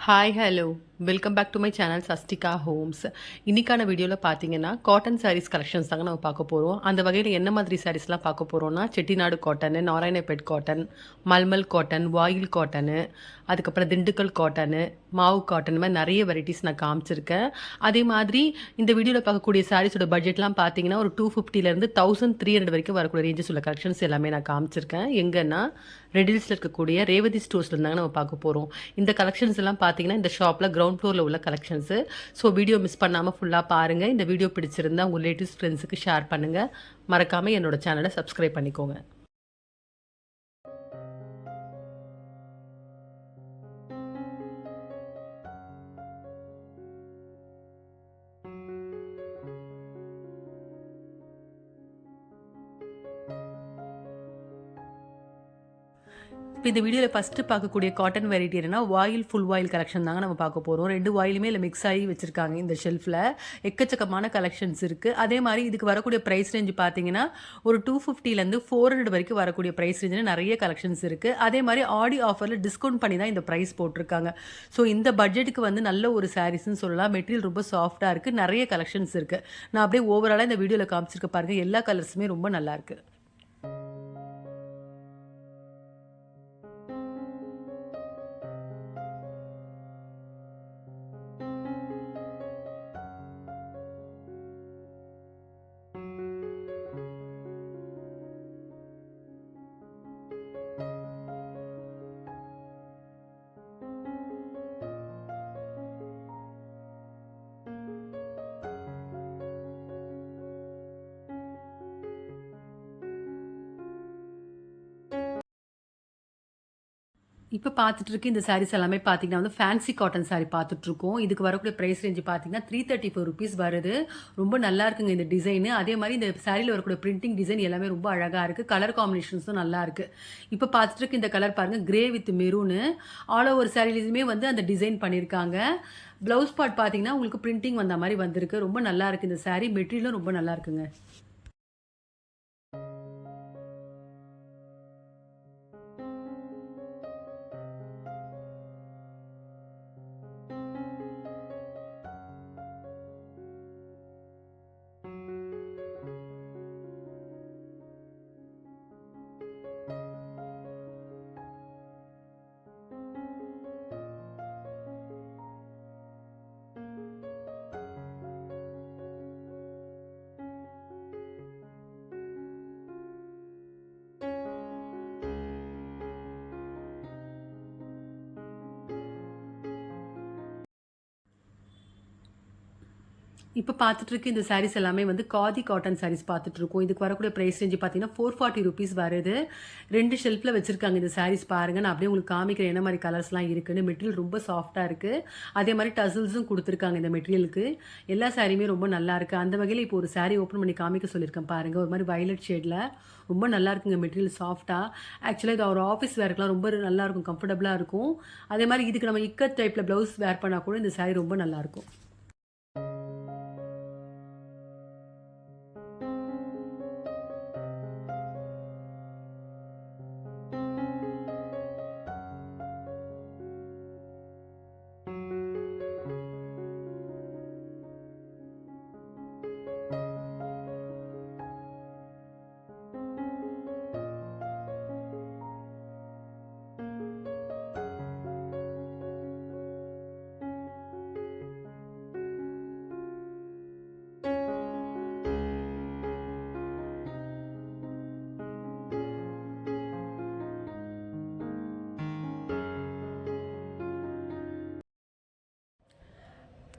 Hi hello welcome back to my channel சஸ்டிகா homes. இன்றைக்கான வீடியோவில் பார்த்தீங்கன்னா காட்டன் சாரீஸ் கலெக்ஷன்ஸ் தாங்க நம்ம பார்க்க போகிறோம். அந்த வகையில் என்ன மாதிரி சாரீஸ்லாம் பார்க்க போகிறோம்னா Chettinad cotton, Narayanpet cotton, mulmul cotton, voile cotton, அதுக்கப்புறம் திண்டுக்கல் காட்டனு, மாவு காட்டன், இந்த மாதிரி நிறைய வெரைட்டிஸ் நான் காமிச்சிருக்கேன். அதே மாதிரி இந்த வீடியோவில் பார்க்கக்கூடிய சாரீஸோட பட்ஜெட்லாம் பார்த்தீங்கன்னா ஒரு 250லேருந்து 1300 வரைக்கும் வரக்கூடிய ரேஞ்சஸ் உள்ள கலெக்ஷன்ஸ் எல்லாமே நான் காமிச்சிருக்கேன். எங்கன்னா ரெடில்ஸில் இருக்கக்கூடிய ரேவதி ஸ்டோர்ஸில் இருந்தாங்க நம்ம பார்க்க போகிறோம். இந்த கலெக்ஷன்ஸ் எல்லாம் பார்த்தீங்கன்னா இந்த ஷாப்பில் கிரவுண்ட் ஃப்ளோரில் உள்ள கலெக்ஷன்ஸு. ஸோ வீடியோ மிஸ் பண்ணாமல் ஃபுல்லாக பாருங்கள். இந்த வீடியோ பிடிச்சிருந்தா உங்கள் ரிலேட்டிவ்ஸ் ஃப்ரெண்ட்ஸுக்கு ஷேர் பண்ணுங்கள். மறக்காமல் என்னோட சேனலை சப்ஸ்கிரைப் பண்ணிக்கோங்க. இப்போ இந்த வீடியோவில் ஃபஸ்ட்டு பார்க்கக்கூடிய காட்டன் வெரைட்டி என்னன்னா வாயில் ஃபுல் வாயில் கலெக்ஷன் தாங்க நம்ம பார்க்க போகிறோம். 2 வாயிலுமே இல்லை மிக்ஸ் ஆகி வச்சுருக்காங்க இந்த ஷெல்ஃபில். எக்கச்சக்கமான கலெக்ஷன்ஸ் இருக்குது. அதே மாதிரி இதுக்கு வரக்கூடிய ப்ரைஸ் ரேஞ்ச் பார்த்தீங்கன்னா ஒரு 250லேருந்து 400 வரைக்கும் வரக்கூடிய ப்ரைஸ் ரேஞ்சில் நிறைய கலெக்ஷன்ஸ் இருக்குது. அதே மாதிரி ஆடி ஆஃபரில் டிஸ்கவுண்ட் பண்ணி தான் இந்த ப்ரைஸ் போட்டிருக்காங்க. ஸோ இந்த பட்ஜெட்டுக்கு வந்து நல்ல ஒரு சாரீஸ்ன்னு சொல்லலாம். மெட்டீரியல் ரொம்ப சாஃப்டாக இருக்குது. நிறைய கலெக்ஷன்ஸ் இருக்குது. நான் அப்படியே ஓவராலாக இந்த வீடியோவில் காமிச்சிருக்க பாருங்கள். எல்லா கலர்ஸுமே ரொம்ப நல்லாயிருக்கு. இப்போ பார்த்துட்டு இருக்க இந்த சாரீஸ் எல்லாமே பார்த்தீங்கன்னா வந்து ஃபேன்சி காட்டன் சாரீ பார்த்துட்ருக்கோம். இதுக்கு வரக்கூடிய ப்ரைஸ் ரேஞ்சு பார்த்தீங்கன்னா ₹334 வருது. ரொம்ப நல்லா இருக்குங்க இந்த டிசைனு. அதே மாதிரி இந்த சாரியில் வரக்கூடிய பிரிண்டிங் டிசைன் எல்லாமே ரொம்ப அழகாக இருக்குது. கலர் காம்பினேஷன்ஸும் நல்லா இருக்குது. இப்போ பார்த்துட்டு இருக்க இந்த கலர் பாருங்கள், grey with maroon. All over சாரீலையுமே வந்து அந்த டிசைன் பண்ணியிருக்காங்க. ப்ளவுஸ் பார்ட் பார்த்தீங்கன்னா உங்களுக்கு பிரிண்டிங் வந்த மாதிரி வந்திருக்கு. ரொம்ப நல்லா இருக்குது இந்த சாரீ. மெட்டீரியலும் ரொம்ப நல்லா இருக்குங்க. இப்போ பார்த்துட்டு இருக்க இந்த சாரீஸ் எல்லாமே வந்து காதி காட்டன் சாரீஸ் பார்த்துட்டு இருக்கோம். இதுக்கு வரக்கூடிய ப்ரைஸ் ரேஞ்சு பார்த்தீங்கன்னா ₹440 வருது. 2 ஷெல்ஃபில் வச்சிருக்காங்க இந்த சாரீஸ் பாருங்கள். நான் அப்படியே உங்களுக்கு காமிக்கிறேன் என்ன மாதிரி கலர்ஸ்லாம் இருக்குன்னு. மெட்டீரியல் ரொம்ப சாஃப்டாக இருக்குது. அதே மாதிரி டசில்ஸும் கொடுத்துருக்காங்க இந்த மெட்டீரியலுக்கு. எல்லா சாரியுமே ரொம்ப நல்லா இருக்குது. அந்த வகையில் இப்போ ஒரு சாரீ ஓப்பன் பண்ணி காமிக்க சொல்லியிருக்கேன் பாருங்கள். ஒரு மாதிரி வயலட் ஷேடில் ரொம்ப நல்லா இருக்குங்க. மெட்டீரியல் சாஃப்டாக. ஆக்சுவலாக இது ஒரு ஆஃபீஸ் வேர்க்கெலாம் ரொம்ப நல்லா இருக்கும், கம்ஃபர்டபுளாக இருக்கும். அதே மாதிரி இதுக்கு நம்ம இக்கத் டைப்பில் ப்ளவுஸ் வேர் பண்ணால் கூட இந்த சாரீ ரொம்ப நல்லாயிருக்கும்.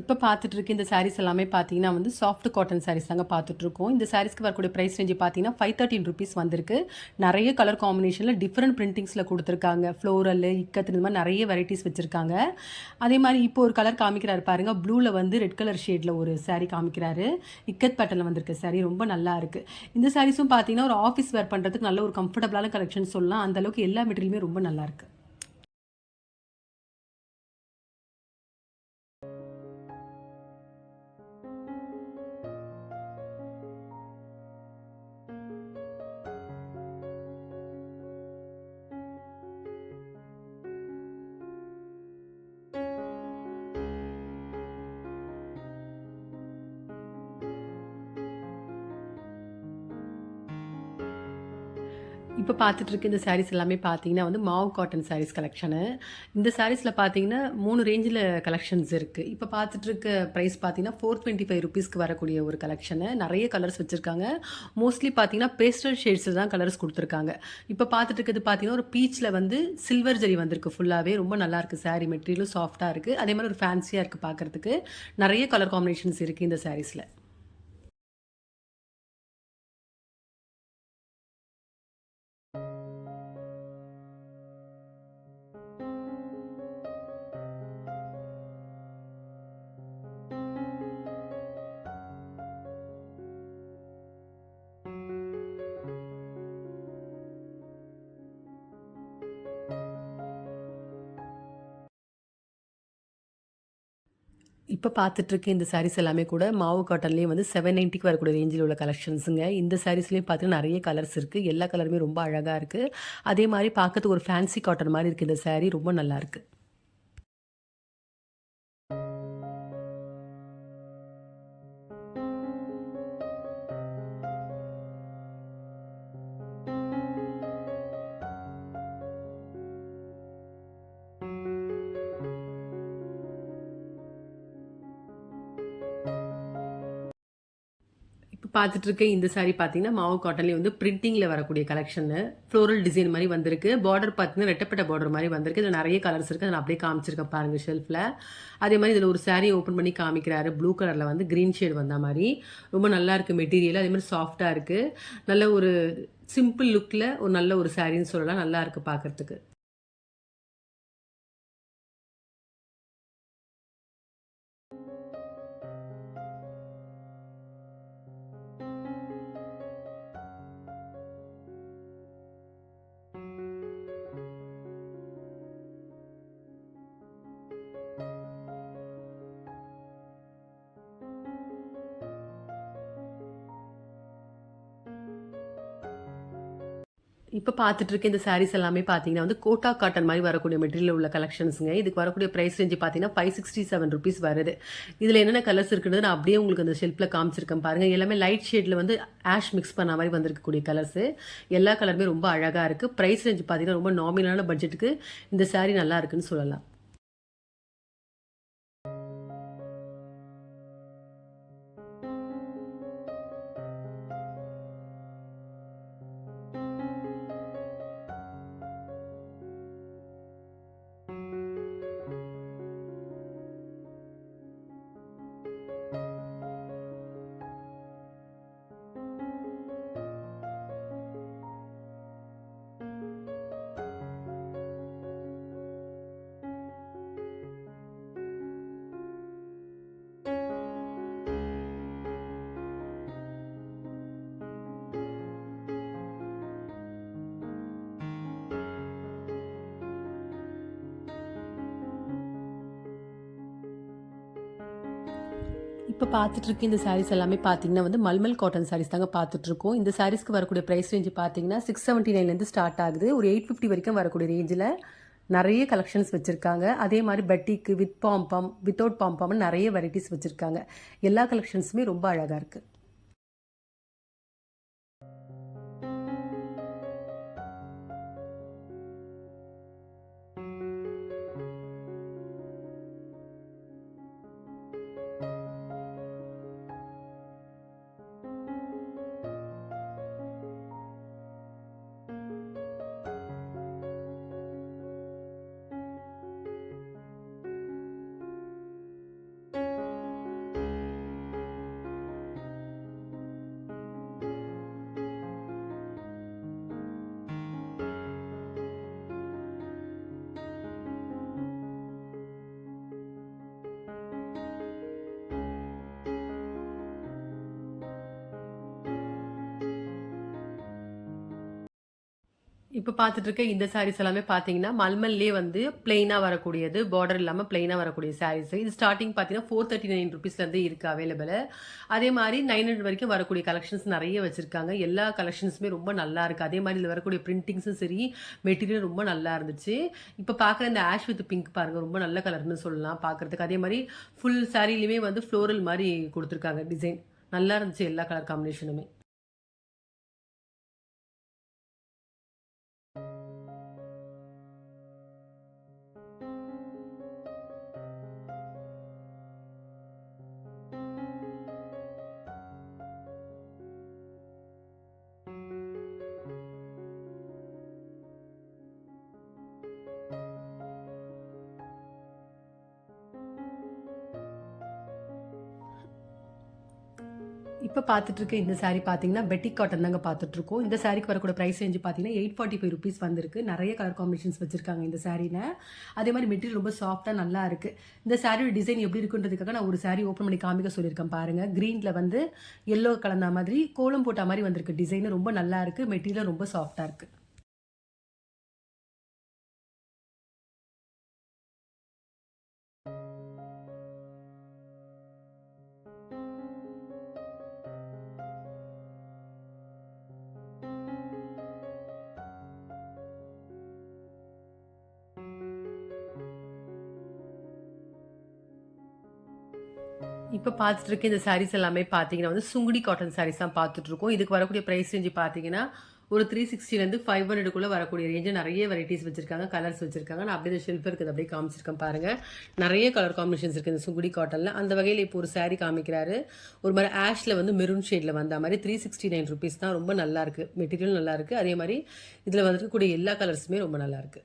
இப்போ பார்த்துட்டு இருக்க இந்த சாரீஸ் எல்லாமே பார்த்தீங்கன்னா வந்து சாஃப்ட் காட்டன் சாரீஸ் தாங்க பார்த்துட்ருக்கோம். இந்த சாரீஸ்க்கு வரக்கூடிய ப்ரைஸ் ரேஞ்சு பார்த்தீங்கன்னா ₹513 வந்திருக்கு. நிறைய கலர் காம்பினேஷனில் டிஃப்ரெண்ட் பிரிண்டிங்ஸில் கொடுத்துருக்காங்க. ஃப்ளோரல், இக்கத்து, இந்த மாதிரி நிறைய வெரைட்டிஸ் வச்சுருக்காங்க. அதே மாதிரி இப்போ ஒரு கலர் காமிக்கிறாரு பாருங்கள். ப்ளூவில் வந்து ரெட் கலர் ஷேடில் ஒரு சாரீ காமிக்கிறாரு. இக்கத் பேட்டர்னில் வந்திருக்க சாரீ ரொம்ப நல்லா இருக்குது. இந்த சாரீஸும் பார்த்தீங்கன்னா ஒரு ஆஃபீஸ் வேர் பண்ணுறதுக்கு நல்ல ஒரு கம்ஃபர்டபுளான கலெக்ஷன் சொல்லலாம். அந்தளவுக்கு எல்லா மெட்டீரியலுமே ரொம்ப நல்லாயிருக்கு. இப்ப பார்த்துட்டு இருக்க இந்த சாரீஸ் எல்லாமே பார்த்தீங்கன்னா வந்து மாவ் காட்டன் சாரீஸ் கலெக்ஷனு. இந்த சாரீஸ்ல பார்த்தீங்கன்னா 3 ரேஞ்சில கலெக்ஷன்ஸ் இருக்கு. இப்ப பார்த்துட்டு இருக்க பிரைஸ் பார்த்தீங்கன்னா ₹425க்கு வரக்கூடிய ஒரு கலெக்ஷனு. நெறைய கலர்ஸ் வச்சிருக்காங்க. மோஸ்ட்லி பார்த்தீங்கன்னா பேஸ்டல் ஷேட்ஸ்ல தான் கலர்ஸ் குடுத்துருக்காங்க. இப்ப பார்த்துட்டு இருக்கிறது பார்த்தீங்கன்னா, ஒரு பீச்ல வந்து சில்வர் ஜரி வந்திருக்கு ஃபுல்லாவே. ரொம்ப நல்லாருக்கு சாரி மெட்டீரியலும் சாஃப்ட்டா இருக்கு. அதே மாரி ஒரு ஃபேன்சியா இருக்கு பார்க்கறதுக்கு. நெறைய கலர் காம்பினேஷன்ஸ் இருக்கு இந்த சாரீஸ்ல. இப்ப பார்த்துட்டுருக்க இந்த சாரீஸ் எல்லாமே கூட மாவு காட்டன்லேயே வந்து 790க்கு வரக்கூடிய ரேஞ்சில உள்ள கலெக்ஷன்ஸுங்க. இந்த சாரீஸ்லயும் பார்த்தீங்கன்னா நெறைய கலர்ஸ் இருக்கு. எல்லா கலருமே ரொம்ப அழகா இருக்கு. அதே மாரி பார்க்கறதுக்கு ஒரு ஃபேன்சி காட்டன் மாரி இருக்கு இந்த சாரி. ரொம்ப நல்லாருக்கு. இப்ப பார்த்துட்டு இருக்க இந்த சாரி பார்த்தீங்கன்னா, மாவு காட்டன்லேயே வந்து பிரிண்டிங்ல வரக்கூடிய கலெக்ஷனு. ஃப்ளோரல் டிசைன் மாரி வந்திருக்கு. பார்டர் பார்த்தீங்கன்னா, ரெட்டப்பட்ட பார்டர் மாரி வந்திருக்கு. இதுல நெறைய கலர்ஸ் இருக்கு. அத நான் அப்படியே காமிச்சிருக்கேன் பாருங்க ஷெல்ஃப்ல. அதே மாரி இதுல ஒரு சாரி ஓப்பன் பண்ணி காமிக்கிறாரு. ப்ளூ கலர்ல வந்து கிரீன் ஷேட் வந்த மாரி. ரொம்ப நல்லா இருக்கு மெட்டீரியல். அதே மாரி சாஃப்ட்டா இருக்கு. நல்ல ஒரு சிம்பிள் லுக்ல ஒரு நல்ல ஒரு சாரின்னு சொல்லலாம். நல்லா இருக்கு பார்க்கறதுக்கு. இப்ப பார்த்துட்டு இருக்க இந்த சாரீஸ் எல்லாமே பார்த்தீங்கன்னா வந்து கோட்டா காட்டன் மாரி வரக்கூடிய மெட்டீரியல்ல உள்ள கலெக்ஷன்ஸ்ங்க. இதுக்கு வரக்கூடிய பிரைஸ் ரேஞ்ச் பார்த்தீங்கன்னா ₹567 வருது. இதுல என்னென்ன கலர்ஸ் இருக்குன்றத நான் அப்படியே உங்களுக்கு அந்த ஷெல்ஃப்ல காமிச்சிருக்கேன் பாருங்க. எல்லாமே லைட் ஷேட்ல வந்து ஆஷ் மிக்ஸ் பண்ண மாரி வந்திருக்கக்கூடிய கலர்ஸு. எல்லா கலருமே ரொம்ப அழகா இருக்கு. பிரைஸ் ரேஞ்ச் பார்த்தீங்கன்னா ரொம்ப நாமினலான பட்ஜெட்டுக்கு இந்த சாரி நல்லா இருக்குன்னு சொல்லலாம். இப்ப பார்த்துட்டு இருக்க இந்த சாரீஸ் எல்லாமே பார்த்தீங்கன்னா வந்து மல்மல் காட்டன் சாரீஸ் தாங்க பார்த்துட்டு இருக்கோம். இந்த சாரீஸ்க்கு வரக்கூடிய பிரைஸ் ரேஞ்ச் பார்த்தீங்கன்னா 679லேருந்து ஸ்டார்ட் ஆகுது. ஒரு 850 வரைக்கும் வரக்கூடிய ரேஞ்சில நெறைய கலெக்ஷன்ஸ் வச்சிருக்காங்க. அதே மாரி பட்டிக்கு, வித் பாம்பம், வித்தவுட் பாம்பம்னு நெறைய வெரைட்டிஸ் வச்சிருக்காங்க. எல்லா கலெக்ஷன்ஸுமே ரொம்ப அழகா இருக்கு. இப்ப பார்த்துட்டு இருக்க இந்த சாரீஸ் எல்லாமே பார்த்தீங்கன்னா, மல்மல்லேயே வந்து பிளெயினா வரக்கூடியது. பார்டர் இல்லாம பிளெயினா வரக்கூடிய சாரீஸ். இது ஸ்டார்ட்டிங் பார்த்தீங்கன்னா, ₹439லேருந்து இருக்கு அவைலபிளு. அதே மாரி 900 வரைக்கும் வரக்கூடிய கலெக்ஷன்ஸ் நெறைய வச்சிருக்காங்க. எல்லா கலெக்ஷன்ஸுமே ரொம்ப நல்லா இருக்கு. அதே மாரி இதுல வரக்கூடிய பிரிண்டிங்ஸும் சரி, மெட்டீரியல் ரொம்ப நல்லா இருந்துச்சு. இப்ப பார்க்குற இந்த ஆஷ் வித் பிங்க் பாருங்க. ரொம்ப நல்ல கலர்ன்னு சொல்லலாம் பார்க்கறதுக்கு. அதே மாரி ஃபுல் சாரிலயுமே வந்து ஃப்ளோரல் மாரி குடுத்துருக்காங்க டிசைன். நல்லா இருந்துச்சு எல்லா கலர் காம்பினேஷனுமே. இப்போ பார்த்துட்டு இருக்க இந்த saree பார்த்தீங்கன்னா பெட்டிக் காட்டன் தாங்க பார்த்துட்ருக்கோம். இந்த சாரீக்கு வரக்கூடிய ப்ரைஸ் ரேஞ்சு பார்த்தீங்கன்னா ₹845 வந்திருக்கு. நிறைய கலர் காம்பினேஷன்ஸ் வச்சிருக்காங்க இந்த சாரீல. அதே மாதிரி மெட்டீரியல் ரொம்ப சாஃப்டாக நல்லா இருக்கு. இந்த சாரியோட டிசைன் எப்படி இருக்குன்றதுக்காக நான் ஒரு சாரீ ஓப்பன் பண்ணி காமிக்க சொல்லியிருக்கேன் பாருங்க. க்ரீனில் வந்து எல்லோ கலந்த மாதிரி கோலம் போட்ட மாதிரி வந்திருக்கு. டிசைன் ரொம்ப நல்லா இருக்கு. மெட்டீரியல் ரொம்ப சாஃப்டாக இருக்கு. இப்போ பார்த்துட்டு இருக்க இந்த சாரீஸ் எல்லாமே பார்த்தீங்கன்னா வந்து சுங்குடி காட்டன் சாரீஸ் தான் பார்த்துட்டு இருக்கோம். இதுக்கு வரக்கூடிய ப்ரைஸ் ரேஞ்சு பார்த்தீங்கன்னா ஒரு 360லேருந்து 500க்குள்ளே வரக்கூடிய ரேஞ்சு நிறைய வெரைட்டிஸ் வச்சிருக்காங்க, கலர்ஸ் வச்சிருக்காங்க. நான் அப்படியே ஷெல்ஃப் இருக்குது அப்படியே காமிச்சிருக்கேன் பாருங்க. நிறைய கலர் காம்பினேஷன்ஸ் இருக்குது இந்த சுங்குடி காட்டனில். அந்த வகையில் இப்போ ஒரு சாரீ காமிக்கிறாரு. ஒரு மாதிரி ஆஷில் வந்து மெரூன் ஷேடில் வந்த மாதிரி ₹369 தான். ரொம்ப நல்லா இருக்கு. மெட்டீரியல் நல்லா இருக்கு. அதே மாதிரி இதில் வந்துருக்கக்கூடிய எல்லா கலர்ஸுமே ரொம்ப நல்லா இருக்கு.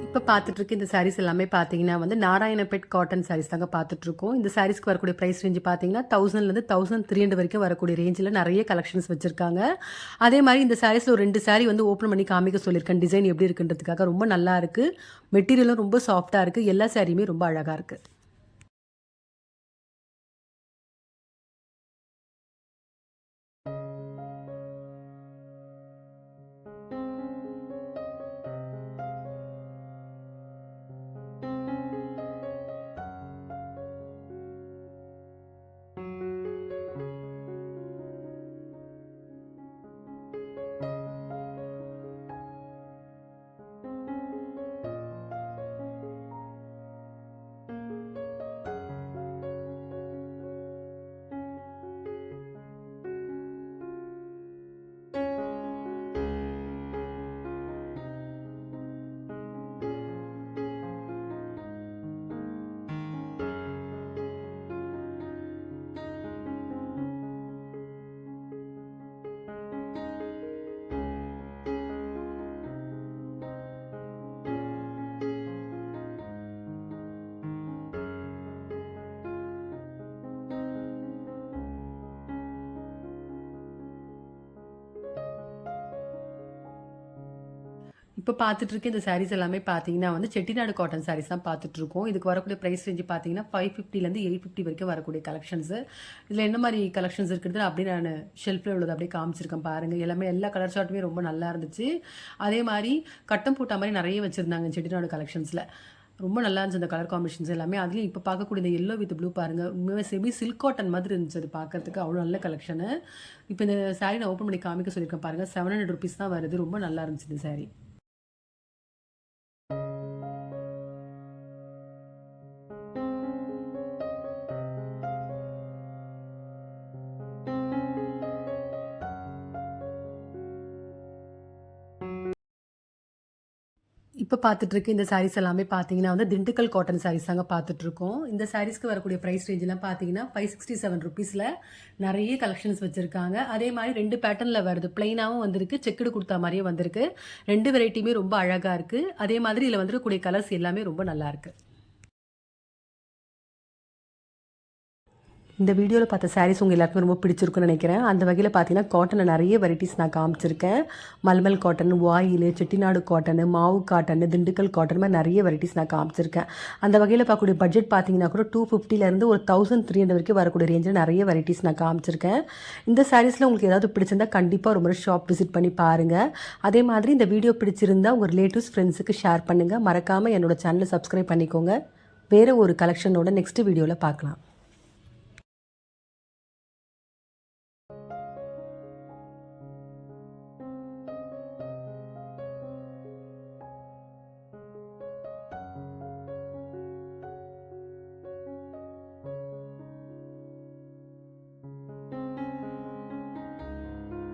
இப்போ பார்த்துட்டு இருக்க இந்த சாரீஸ் எல்லாமே பார்த்தீங்கன்னா வந்து நாராயணபேட் காட்டன் சாரீஸ் தாங்க பார்த்துட்டு இருக்கோம். இந்த சாரீஸ்க்கு வரக்கூடிய ப்ரைஸ் ரேஞ்சு பார்த்தீங்கன்னா 1000லேருந்து 1300 வரைக்கும் வரக்கூடிய ரேஞ்சில் நிறைய கலெக்ஷன்ஸ் வச்சிருக்காங்க. அதே மாதிரி இந்த சாரீஸில் ஒரு 2 சாரீ வந்து ஓப்பன் பண்ணி காமிக்க சொல்லியிருக்கேன். டிசைன் எப்படி இருக்குன்றதுக்காக ரொம்ப நல்லா இருக்கு. மெட்டீரியலும் ரொம்ப சாஃப்டாக இருக்கு. எல்லா சாரியுமே ரொம்ப அழகாக இருக்கு. இப்போ பார்த்துட்டு இருக்க இந்த சாரீஸ் எல்லாமே பார்த்தீங்கன்னா வந்து செட்டிநாடு காட்டன் சாரீஸ் தான் பார்த்துட்டு இருக்கோம். இதுக்கு வரக்கூடிய ப்ரைஸ் ரேஞ்சு பார்த்தீங்கன்னா 550லேருந்து 850 வரைக்கும் வரக்கூடிய கலெக்ஷன்ஸ். இதில் என்ன மாதிரி கலெக்ஷன்ஸ் இருக்குது அப்படியே நான் ஷெல்ஃபில் உள்ளது அப்படியே காமிச்சிருக்கேன் பாருங்கள். எல்லாமே எல்லா கலர் ஷார்ட்டுமே ரொம்ப நல்லா இருந்துச்சு. அதே மாதிரி கட்டம் போட்ட மாதிரி நிறைய வச்சுருந்தாங்க செட்டிநாடு கலெக்ஷன்ஸில். ரொம்ப நல்லா இருந்துச்சு அந்த கலர் காம்பினேஷன்ஸ் எல்லாமே. அதுலேயும் இப்போ பார்க்கக்கூடிய இந்த எல்லோ வித் ப்ளூ பாருங்கள், உண்மையாக செமி சில்க் காட்டன் மாதிரி இருந்துச்சு. அது பார்க்கறதுக்கு அவ்வளோ நல்ல கலெக்ஷனு. இப்போ இந்த சாரீ நான் ஓப்பன் பண்ணி காமிக்க சொல்லியிருக்கேன் பாருங்கள். ₹700 தான் வருது. ரொம்ப நல்லா இருந்துச்சு இந்த சாரீ. இப்போ பார்த்துட்டு இருக்க இந்த சாரீஸ் எல்லாமே பார்த்தீங்கன்னா வந்து திண்டுக்கல் காட்டன் சாரீஸ் தாங்க பார்த்துட்டு இருக்கோம். இந்த சாரீஸ்க்கு வரக்கூடிய ப்ரைஸ் ரேஞ்செலாம் பார்த்தீங்கன்னா ₹567ல நிறைய கலெக்ஷன்ஸ் வச்சுருக்காங்க. அதே மாதிரி 2 பேட்டர்னில் வருது. பிளைனாகவும் வந்திருக்கு, செக்குடு கொடுத்தா மாதிரியே வந்திருக்கு. 2 வெரைட்டியுமே ரொம்ப அழகாக இருக்குது. அதே மாதிரி இதில் வந்துருக்கக்கூடிய கலர்ஸ் எல்லாமே ரொம்ப நல்லாயிருக்கு. இந்த வீடியோவில் பார்த்த சாரீஸ் உங்கள் எல்லாருக்குமே ரொம்ப பிடிச்சிருக்குன்னு நினைக்கிறேன். அந்த வகையில் பார்த்தீங்கன்னா காட்டனில் நிறைய வெரைட்டிஸ் நான் காமிச்சிருக்கேன். மல்மல் காட்டன், வாயில், செட்டிநாடு காட்டனு, மாவு காட்டனு, திண்டுக்கல் காட்டன் மாதிரி நிறைய வெரைட்டிஸ் நான் காமிச்சிருக்கேன். அந்த வகையில் பார்க்கக்கூடிய பட்ஜெட் பார்த்தீங்கன்னா கூட 250லேருந்து ஒரு 1300 வரைக்கும் வரக்கூடிய ரேஞ்சில் நிறைய வெரைட்டிஸ் நான் காமிச்சிருக்கேன். இந்த சாரீஸில் உங்களுக்கு ஏதாவது பிடிச்சிருந்தா கண்டிப்பாக ஒரு முறை ஷாப் விசிட் பண்ணி பாருங்கள். அதே மாதிரி இந்த வீடியோ பிடிச்சிருந்தா உங்கள் ரிலேட்டிவ்ஸ், ஃப்ரெண்ட்ஸுக்கு ஷேர் பண்ணுங்கள். மறக்காமல் என்னோட சேனலை சப்ஸ்கிரைப் பண்ணிக்கோங்க. வேறு ஒரு கலெக்ஷனோட நெக்ஸ்ட் வீடியோவில் பார்க்கலாம்.